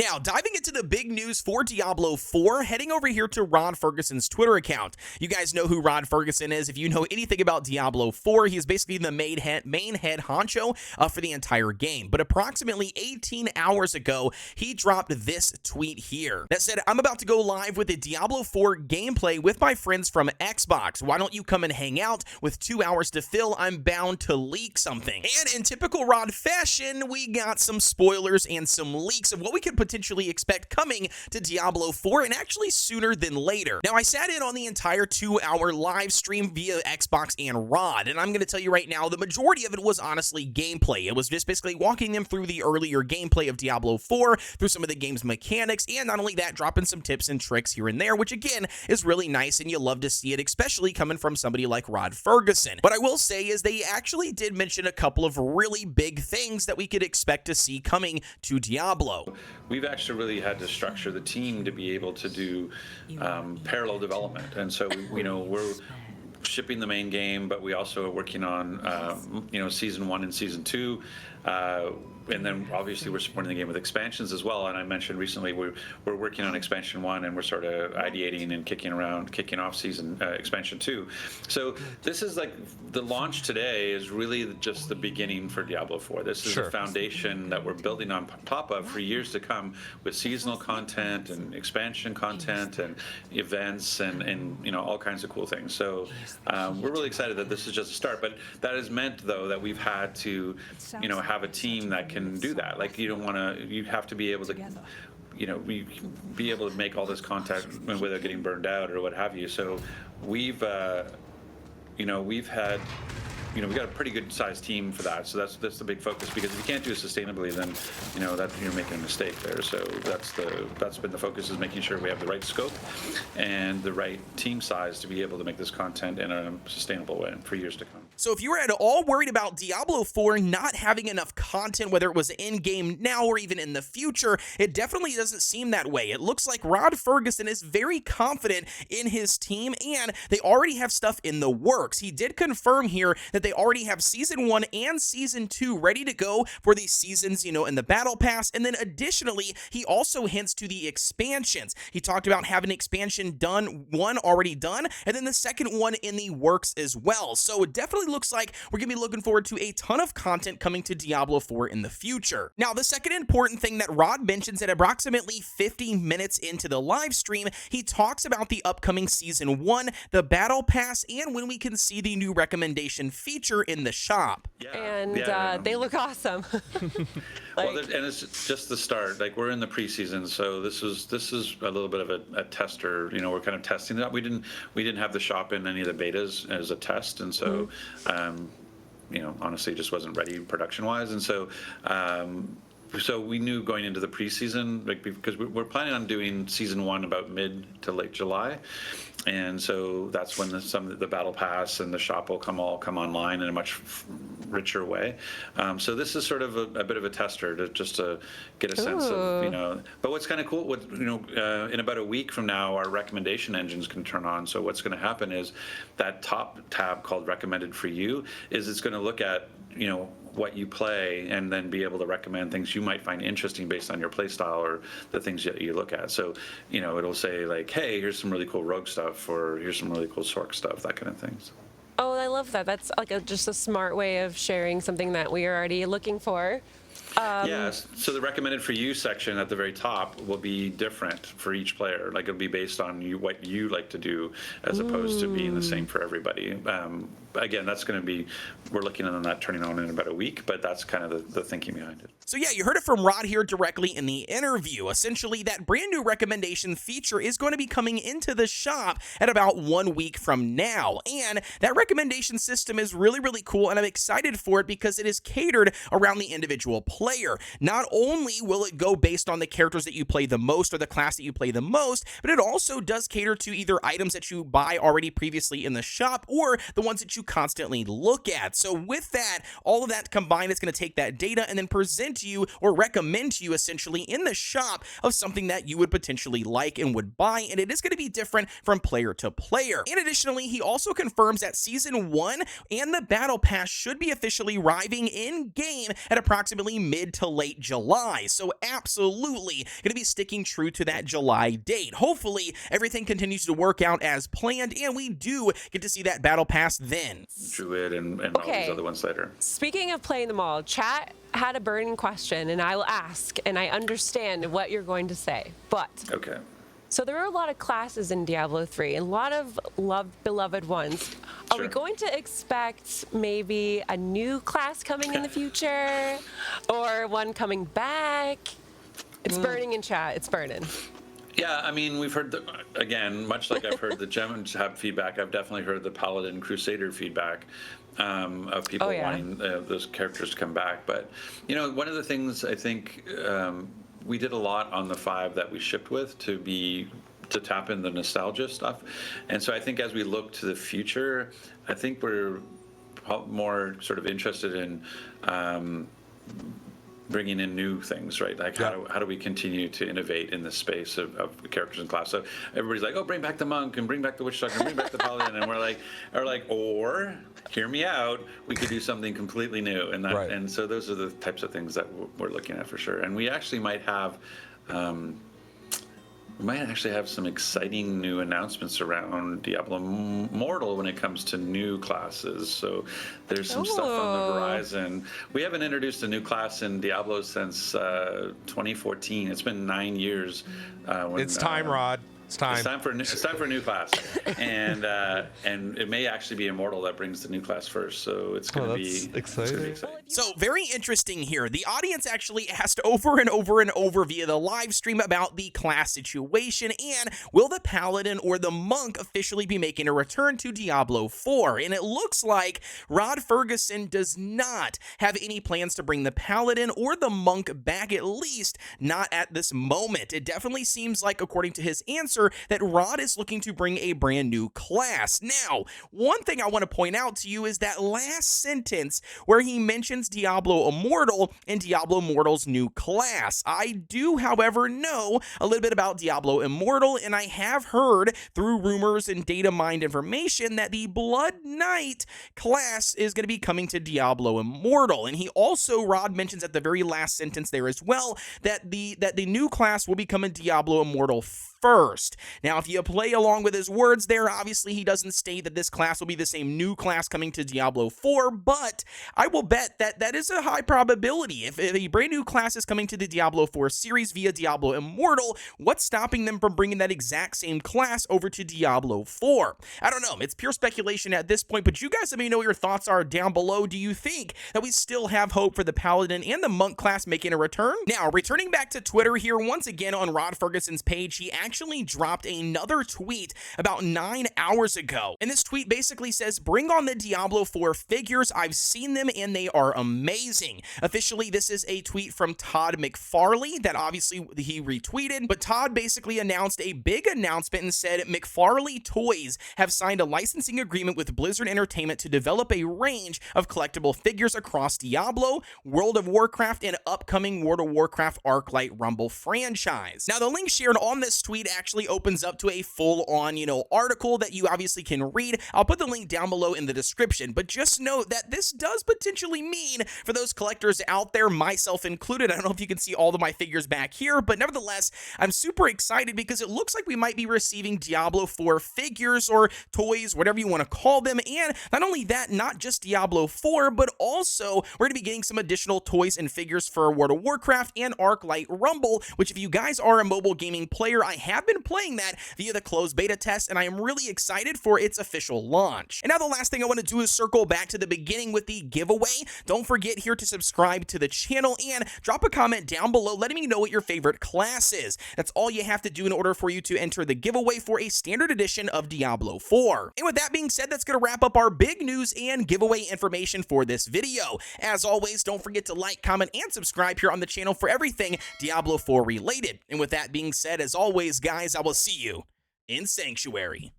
Now, diving into the big news for Diablo 4, heading over here to Rod Ferguson's Twitter account. You guys know who Rod Ferguson is. If you know anything about Diablo 4, he is basically the main head honcho for the entire game. But approximately 18 hours ago, he dropped this tweet here that said, "I'm about to go live with the Diablo 4 gameplay with my friends from Xbox. Why don't you come and hang out? With 2 hours to fill, I'm bound to leak something." And in typical Rod fashion, we got some spoilers and some leaks of what we could potentially expect coming to Diablo 4, and actually sooner than later. Now, I sat in on the entire 2-hour live stream via Xbox and Rod, and I'm going to tell you right now, the majority of it was honestly gameplay. It was just basically walking them through the earlier gameplay of Diablo 4, through some of the game's mechanics, and not only that, dropping some tips and tricks here and there, which again is really nice, and you love to see it, especially coming from somebody like Rod Ferguson. But I will say is they actually did mention a couple of really big things that we could expect to see coming to Diablo. We've actually really had to structure the team to be able to do parallel development, and so we're shipping the main game, but we also are working on season 1 and season 2. And then obviously we're supporting the game with expansions as well. And I mentioned recently we're working on expansion 1, and we're sort of ideating and kicking off season expansion 2. So this is like the launch today is really just the beginning for Diablo 4. This is the foundation that we're building on top of for years to come, with seasonal content and expansion content and events and all kinds of cool things. So we're really excited that this is just a start. But that has meant though that we've had to have a team that can do that. Like you have to be able to be able to make all this content without getting burned out or what have you. So we've got a pretty good sized team for that. So that's the big focus, because if you can't do it sustainably, then that you're making a mistake there. So that's been the focus, is making sure we have the right scope and the right team size to be able to make this content in a sustainable way for years to come. So if you were at all worried about Diablo 4 not having enough content, whether it was in-game now or even in the future, it definitely doesn't seem that way. It looks like Rod Ferguson is very confident in his team, and they already have stuff in the works. He did confirm here that they already have Season 1 and Season 2 ready to go for these seasons, in the Battle Pass, and then additionally, he also hints to the expansions. He talked about having expansion 1 already done, and then the second one in the works as well. So it definitely looks like we're going to be looking forward to a ton of content coming to Diablo 4 in the future. Now, the second important thing that Rod mentions at approximately 50 minutes into the live stream, he talks about the upcoming Season 1, the Battle Pass, and when we can see the new recommendation feature in the shop. They look awesome. Well, and it's just the start. Like, we're in the preseason, so this is a little bit of a tester. We're kind of testing it out. We didn't have the shop in any of the betas as a test, and so honestly, just wasn't ready production-wise, and so. So we knew going into the preseason, because we're planning on doing Season 1 about mid to late July, and so that's when the Battle Pass and the shop will come online in a much richer way. So this is sort of a bit of a tester to get a sense of But what's kind of cool, in about a week from now, our recommendation engines can turn on. So what's going to happen is that top tab called Recommended for You it's going to look at what you play, and then be able to recommend things you might find interesting based on your play style or the things that you look at. So, it'll say like, hey, here's some really cool rogue stuff, or here's some really cool Sork stuff, that kind of things. Oh, I love that. That's like just a smart way of sharing something that we are already looking for. Yes. So the recommended for you section at the very top will be different for each player. Like, it'll be based on what you like to do, as opposed to being the same for everybody. Again, that's going to be, we're looking on that turning on in about a week, but that's kind of the thinking behind it. So yeah, you heard it from Rod here directly in the interview. Essentially, that brand new recommendation feature is going to be coming into the shop at about 1 week from now. And that recommendation system is really, really cool, and I'm excited for it because it is catered around the individual player. Not only will it go based on the characters that you play the most or the class that you play the most, but it also does cater to either items that you buy already previously in the shop or the ones that you to constantly look at. So with that, all of that combined, it's going to take that data and then present to you or recommend to you essentially in the shop of something that you would potentially like and would buy, and it is going to be different from player to player. And additionally, he also confirms that Season 1 and the Battle Pass should be officially arriving in-game at approximately mid to late July. So absolutely going to be sticking true to that July date. Hopefully, everything continues to work out as planned, and we do get to see that Battle Pass then. Druid and all these other ones later. Speaking of playing them all, chat had a burning question, and I will ask, and I understand what you're going to say, but... Okay. So there are a lot of classes in Diablo 3, and a lot of beloved ones. Are we going to expect maybe a new class coming in the future, or one coming back? It's burning in chat. It's burning. Yeah, I mean, we've heard, again, much like I've heard the Gem Tab feedback, I've definitely heard the Paladin Crusader feedback of people wanting those characters to come back. But, you know, one of the things I think we did a lot on the 5 that we shipped with to tap in the nostalgia stuff. And so I think as we look to the future, I think we're more sort of interested in bringing in new things, right? Like how do we continue to innovate in the space of characters and class? So everybody's like, oh, bring back the monk and bring back the witch doctor and bring back the paladin, and we're like, or hear me out, we could do something completely new, and that, and so those are the types of things that we're looking at for sure. And we actually might have. We might actually have some exciting new announcements around Diablo Immortal when it comes to new classes. So there's some stuff on the horizon. We haven't introduced a new class in Diablo since 2014. It's been 9 years. It's time, Rod. It's time. It's time for a new class, and it may actually be Immortal that brings the new class first. So it's going to be exciting. So very interesting here. The audience actually asked over and over and over via the live stream about the class situation, and will the Paladin or the Monk officially be making a return to Diablo 4? And it looks like Rod Ferguson does not have any plans to bring the Paladin or the Monk back, at least not at this moment. It definitely seems like, according to his answer, that Rod is looking to bring a brand new class. Now, one thing I want to point out to you is that last sentence where he mentions Diablo Immortal and Diablo Immortal's new class. I do, however, know a little bit about Diablo Immortal, and I have heard through rumors and data mined information that the Blood Knight class is going to be coming to Diablo Immortal. And he also, Rod mentions at the very last sentence there as well, that the new class will be coming to Diablo Immortal first. Now, if you play along with his words there, obviously he doesn't state that this class will be the same new class coming to Diablo 4, but I will bet that that is a high probability. If a brand new class is coming to the Diablo 4 series via Diablo Immortal, what's stopping them from bringing that exact same class over to Diablo 4? I don't know. It's pure speculation at this point, but you guys let me know what your thoughts are down below. Do you think that we still have hope for the Paladin and the Monk class making a return? Now, returning back to Twitter here, once again on Rod Ferguson's page, he actually dropped another tweet about 9 hours ago. And this tweet basically says, bring on the Diablo 4 figures. I've seen them and they are amazing. Officially, this is a tweet from Todd McFarlane that obviously he retweeted, but Todd basically announced a big announcement and said McFarlane Toys have signed a licensing agreement with Blizzard Entertainment to develop a range of collectible figures across Diablo, World of Warcraft, and upcoming World of Warcraft Arclight Rumble franchise. Now, the link shared on this tweet actually opens up to a full-on, article that you obviously can read. I'll put the link down below in the description, but just note that this does potentially mean for those collectors out there, myself included, I don't know if you can see all of my figures back here, but nevertheless, I'm super excited because it looks like we might be receiving Diablo 4 figures or toys, whatever you want to call them, and not only that, not just Diablo 4, but also we're going to be getting some additional toys and figures for World of Warcraft and Arclight Rumble, which if you guys are a mobile gaming player, I have been playing that via the closed beta test, and I am really excited for its official launch. And now the last thing I want to do is circle back to the beginning with the giveaway. Don't forget here to subscribe to the channel and drop a comment down below letting me know what your favorite class is. That's all you have to do in order for you to enter the giveaway for a standard edition of Diablo 4. And with that being said, that's going to wrap up our big news and giveaway information for this video. As always, don't forget to like, comment, and subscribe here on the channel for everything Diablo 4 related. And with that being said, as always, guys, I will see you in Sanctuary.